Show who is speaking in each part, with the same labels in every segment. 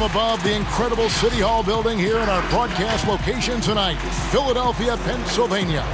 Speaker 1: Above the incredible City Hall building here in our broadcast location tonight, Philadelphia, Pennsylvania.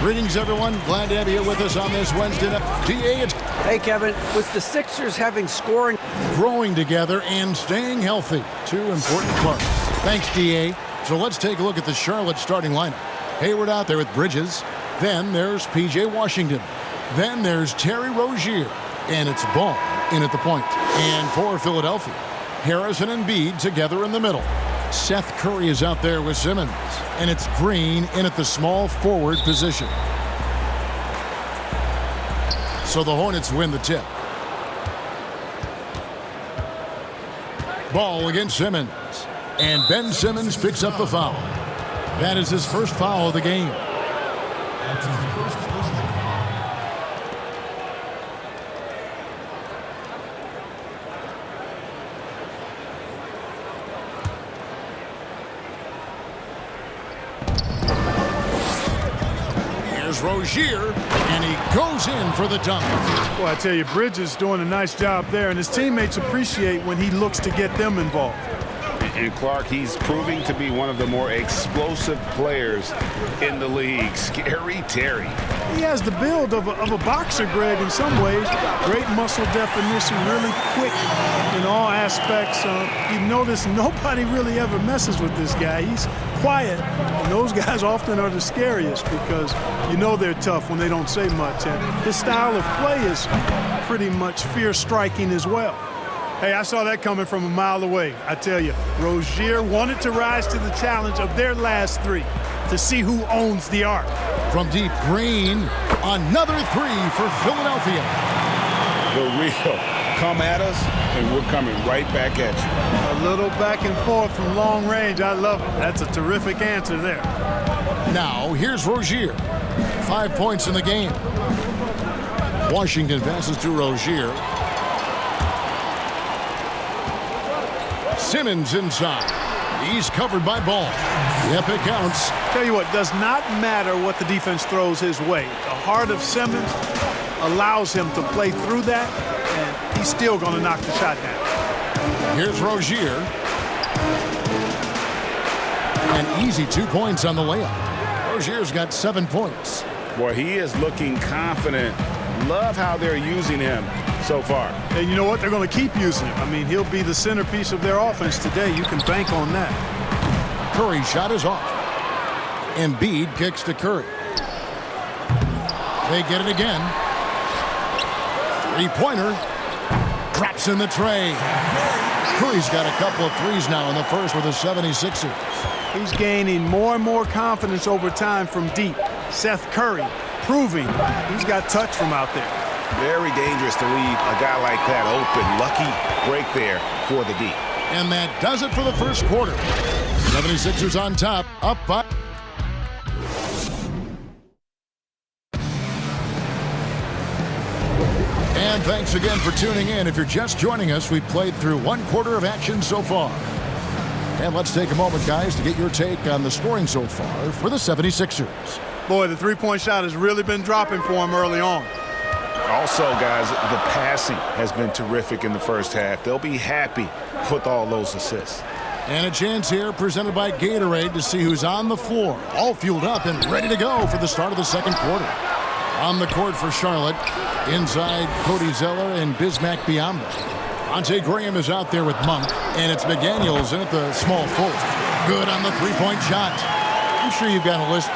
Speaker 1: Greetings, everyone. Glad to have you here with us on this Wednesday night. DA,
Speaker 2: hey, Kevin. With the Sixers having scoring,
Speaker 1: growing together and staying healthy, two important parts. Thanks, DA. So let's take a look at the Charlotte starting lineup. Hayward out there with Bridges. Then there's P.J. Washington. Then there's Terry Rozier. And it's Ball in at the point. And for Philadelphia, Harrison and Embiid together in the middle. Seth Curry is out there with Simmons. And it's Green in at the small forward position. So the Hornets win the tip. Ball against Simmons. And Ben Simmons picks up the foul. That is his first foul of the game. Rozier, and he goes in for the dunk.
Speaker 3: Well, I tell you, Bridges is doing a nice job there, and his teammates appreciate when he looks to get them involved.
Speaker 4: And Clark, he's proving to be one of the more explosive players in the league. Scary Terry.
Speaker 3: He has the build of a boxer, Greg, in some ways. Great muscle definition, really quick in all aspects. You notice nobody really ever messes with this guy. He's quiet, and those guys often are the scariest because you know they're tough when they don't say much. And his style of play is pretty much fear-striking as well. Hey, I saw that coming from a mile away. I tell you, Rozier wanted to rise to the challenge of their last three to see who owns the arc.
Speaker 1: From deep, Green, another three for Philadelphia.
Speaker 4: The real come at us, and we're coming right back at you.
Speaker 3: A little back and forth from long range. I love it. That's a terrific answer there.
Speaker 1: Now, here's Rozier. 5 points in the game. Washington passes to Rozier. Simmons inside. He's covered by Ball. Yep, it counts.
Speaker 3: Tell you what, does not matter what the defense throws his way. The heart of Simmons allows him to play through that, and he's still going to knock the shot down.
Speaker 1: Here's Rozier. An easy 2 points on the layup. Rozier's got 7 points.
Speaker 4: Boy, he is looking confident. Love how they're using him so far.
Speaker 3: And you know what? They're going to keep using him. I mean, he'll be the centerpiece of their offense today. You can bank on that.
Speaker 1: Curry shot is off. Embiid kicks to Curry. They get it again. Three-pointer. Drops in the tray. Curry's got a couple of threes now in the first with the 76ers.
Speaker 3: He's gaining more and more confidence over time from deep. Seth Curry proving he's got touch from out there.
Speaker 4: Very dangerous to leave a guy like that open. Lucky break there for the D.
Speaker 1: And that does it for the first quarter. 76ers on top, up by. And thanks again for tuning in. If you're just joining us, we've played through 1 quarter of action so far. And let's take a moment, guys, to get your take on the scoring so far for the 76ers.
Speaker 3: Boy, the three-point shot has really been dropping for him early on.
Speaker 4: Also, guys, the passing has been terrific in the first half. They'll be happy with all those assists.
Speaker 1: And a chance here presented by Gatorade to see who's on the floor, all fueled up and ready to go for the start of the second quarter. On the court for Charlotte, inside Cody Zeller and Bismack Biyombo. Monte Graham is out there with Monk, and it's McDaniels in at the small forward. Good on the three-point shot. I'm sure you've got a list,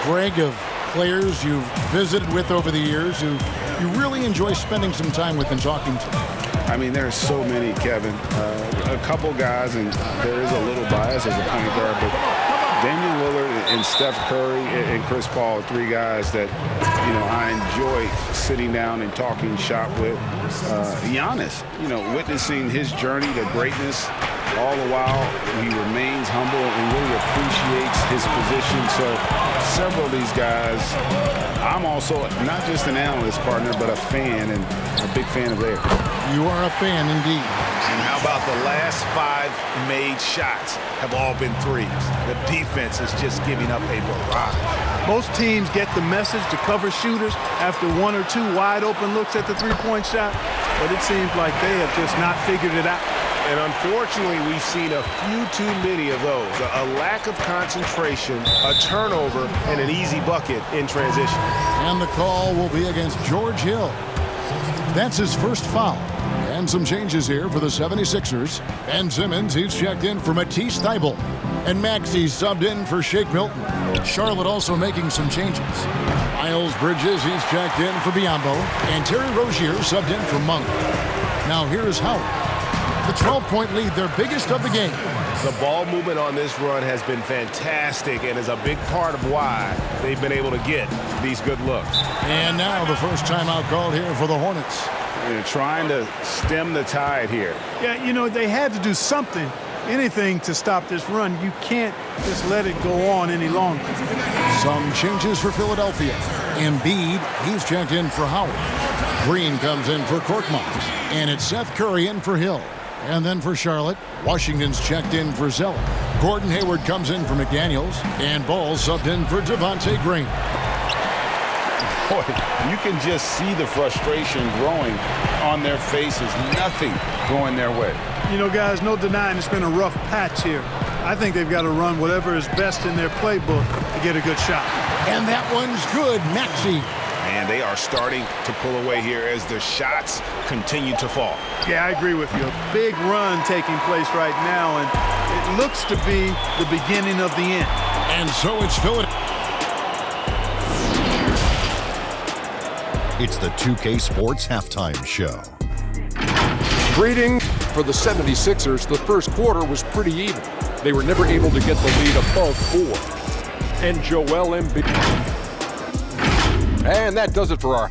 Speaker 1: Greg, of players you've visited with over the years who you really enjoy spending some time with and talking to.
Speaker 4: I mean, there's so many, Kevin. A couple guys, and there is a little bias as a point guard, but Damian Lillard and Steph Curry and Chris Paul are three guys that, you know, I enjoy sitting down and talking shop with. Giannis, you know, witnessing his journey to greatness. All the while, he remains humble and really appreciates his position. So several of these guys, I'm also not just an analyst partner, but a fan, and a big fan of theirs.
Speaker 1: You are a fan indeed.
Speaker 4: And how about the last 5 made shots have all been threes? The defense is just giving up a barrage.
Speaker 3: Most teams get the message to cover shooters after 1 or 2 wide open looks at the three-point shot, but it seems like they have just not figured it out.
Speaker 4: And unfortunately, we've seen a few too many of those. A lack of concentration, a turnover, and an easy bucket in transition.
Speaker 1: And the call will be against George Hill. That's his first foul. And some changes here for the 76ers. Ben Simmons, he's checked in for Matisse Thybulle. And Maxey's subbed in for Shake Milton. Charlotte also making some changes. Miles Bridges, he's checked in for Biyombo. And Terry Rozier subbed in for Monk. Now here's Howard. The 12-point lead, their biggest of the game.
Speaker 4: The ball movement on this run has been fantastic and is a big part of why they've been able to get these good looks.
Speaker 1: And now the first timeout called here for the Hornets.
Speaker 4: They're trying to stem the tide here.
Speaker 3: Yeah, you know, they had to do something, anything to stop this run. You can't just let it go on any longer.
Speaker 1: Some changes for Philadelphia. Embiid, he's checked in for Howard. Green comes in for Korkmaz. And it's Seth Curry in for Hill. And then for Charlotte, Washington's checked in for Zeller. Gordon Hayward comes in for McDaniels. And Ball subbed in for Devontae Green.
Speaker 4: Boy, you can just see the frustration growing on their faces. Nothing going their way.
Speaker 3: You know, guys, no denying it's been a rough patch here. I think they've got to run whatever is best in their playbook to get a good shot.
Speaker 1: And that one's good. Maxey.
Speaker 4: And they are starting to pull away here as the shots continue to fall.
Speaker 3: Yeah, I agree with you. A big run taking place right now, and it looks to be the beginning of the end.
Speaker 1: And so it's Philadelphia.
Speaker 5: It's the 2K Sports Halftime Show.
Speaker 6: Greetings. For the 76ers, the first quarter was pretty even. They were never able to get the lead above 4. And Joel Embiid. And that does it for our...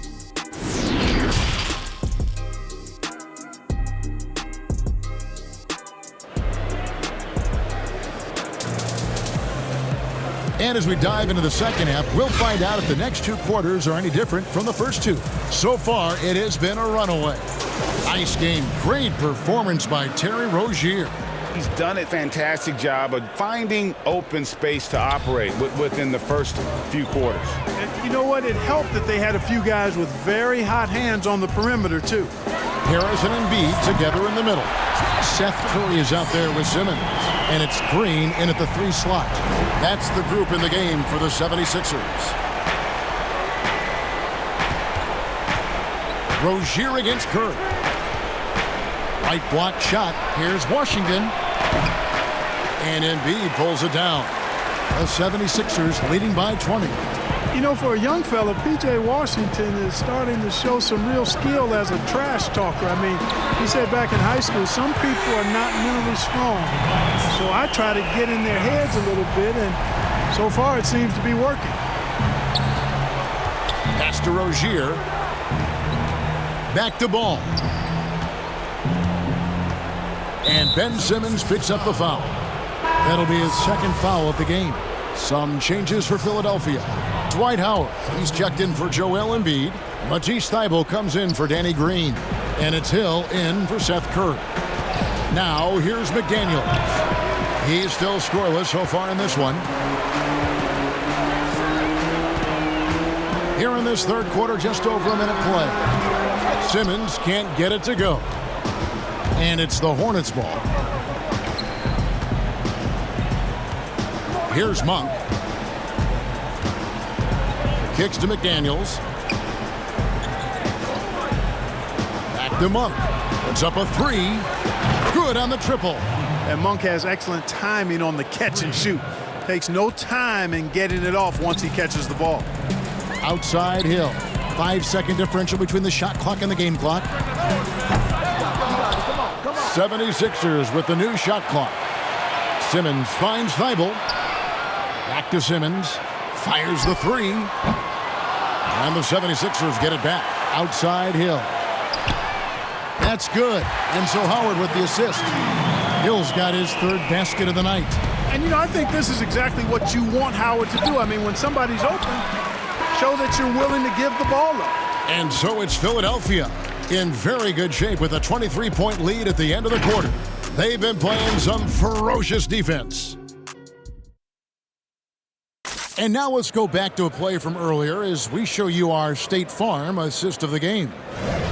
Speaker 1: And as we dive into the second half, we'll find out if the next two quarters are any different from the first two. So far, it has been a runaway. Nice game. Great performance by Terry Rozier.
Speaker 4: He's done a fantastic job of finding open space to operate within the first few quarters.
Speaker 3: And you know what? It helped that they had a few guys with very hot hands on the perimeter, too.
Speaker 1: Harris and Embiid together in the middle. Seth Curry is out there with Simmons. And it's Green in at the 3 slot. That's the group in the game for the 76ers. Rozier against Curry. Right block shot. Here's Washington. And Embiid pulls it down. The 76ers leading by 20.
Speaker 3: You know, for a young fella, P.J. Washington is starting to show some real skill as a trash talker. I mean, he said back in high school, some people are not mentally strong. So I try to get in their heads a little bit, and so far it seems to be working.
Speaker 1: Pass to Rozier. Back to Ball. And Ben Simmons picks up the foul. That'll be his second foul of the game. Some changes for Philadelphia. Dwight Howard, he's checked in for Joel Embiid. Matisse Thybulle comes in for Danny Green. And it's Hill in for Seth Curry. Now here's McDaniels. He's still scoreless so far in this one. Here in this third quarter, just over a minute play. Simmons can't get it to go. And it's the Hornets ball. Here's Monk. Kicks to McDaniels. Back to Monk. Puts up a 3. Good on the triple.
Speaker 3: And Monk has excellent timing on the catch and shoot. Takes no time in getting it off once he catches the ball.
Speaker 1: Outside Hill. 5-second differential between the shot clock and the game clock. 76ers with the new shot clock. Simmons finds Thybulle. Back to Simmons. Fires the 3. And the 76ers get it back. Outside Hill. That's good. And so Howard with the assist. Hill's got his third basket of the night.
Speaker 3: And, you know, I think this is exactly what you want Howard to do. I mean, when somebody's open, show that you're willing to give the ball up.
Speaker 1: And so it's Philadelphia in very good shape with a 23-point lead at the end of the quarter. They've been playing some ferocious defense. And now let's go back to a play from earlier as we show you our State Farm assist of the game.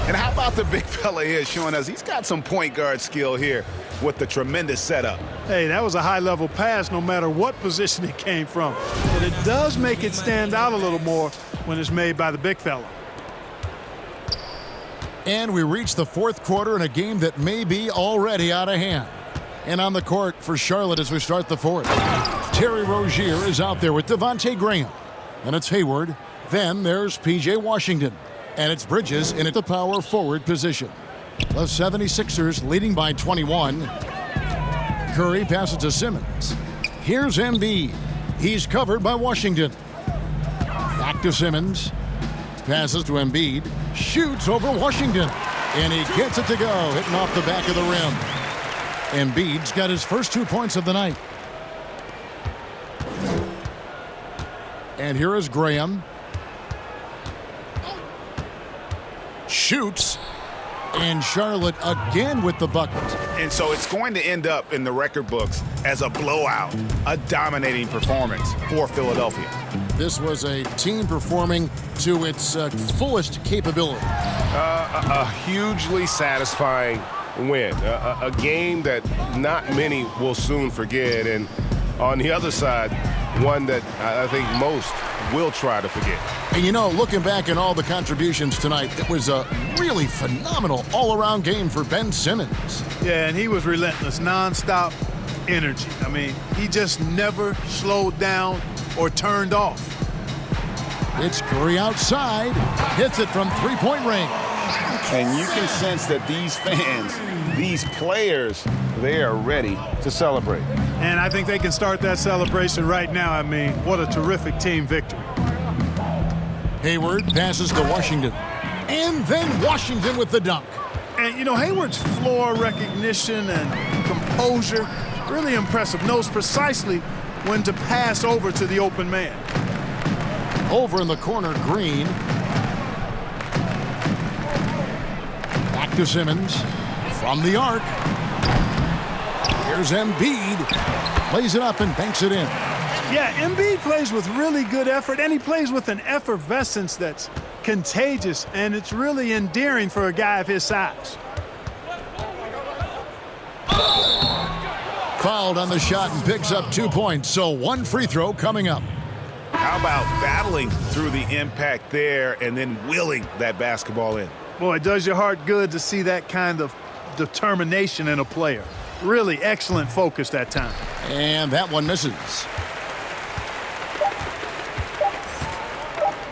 Speaker 4: And how about the big fella here showing us he's got some point guard skill here with the tremendous setup.
Speaker 3: Hey, that was a high-level pass no matter what position it came from. But it does make it stand out a little more when it's made by the big fella.
Speaker 1: And we reach the fourth quarter in a game that may be already out of hand. And on the court for Charlotte as we start the fourth. Terry Rozier is out there with Devontae Graham. And it's Hayward. Then there's P.J. Washington. And it's Bridges in at the power forward position. The 76ers leading by 21. Curry passes to Simmons. Here's Embiid. He's covered by Washington. Back to Simmons. Passes to Embiid. Shoots over Washington. And he gets it to go, hitting off the back of the rim. Embiid's got his first 2 points of the night. And here is Graham. Shoots. And Charlotte again with the bucket.
Speaker 4: And so it's going to end up in the record books as a blowout, a dominating performance for Philadelphia.
Speaker 1: This was a team performing to its fullest capability.
Speaker 7: A hugely satisfying win. A game that not many will soon forget. And on the other side, one that I think most will try to forget.
Speaker 1: And you know, looking back at all the contributions tonight, it was a really phenomenal all-around game for Ben Simmons.
Speaker 3: Yeah, and he was relentless, nonstop energy. I mean, he just never slowed down or turned off.
Speaker 1: It's Curry outside, hits it from three-point range.
Speaker 4: And you can sense that these fans, these players, they are ready to celebrate.
Speaker 3: And I think they can start that celebration right now. I mean, what a terrific team victory.
Speaker 1: Hayward passes to Washington. And then Washington with the dunk.
Speaker 3: And, you know, Hayward's floor recognition and composure, really impressive. Knows precisely when to pass over to the open man.
Speaker 1: Over in the corner, Green. Back to Simmons. From the arc. Here's Embiid. Plays it up and banks it in.
Speaker 3: Yeah, Embiid plays with really good effort, and he plays with an effervescence that's contagious, and it's really endearing for a guy of his size.
Speaker 1: Fouled on the shot and picks up 2 points, so one free throw coming up.
Speaker 4: How about battling through the impact there and then willing that basketball in?
Speaker 3: Boy, it does your heart good to see that kind of determination in a player. Really excellent focus that time.
Speaker 1: And that one misses.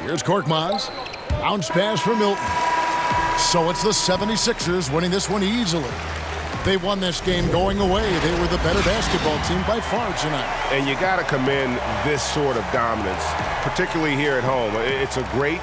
Speaker 1: Here's Korkmaz. Bounce pass for Milton. So it's the 76ers winning this one easily. They won this game going away. They were the better basketball team by far tonight.
Speaker 7: And you got to commend this sort of dominance, particularly here at home. It's a great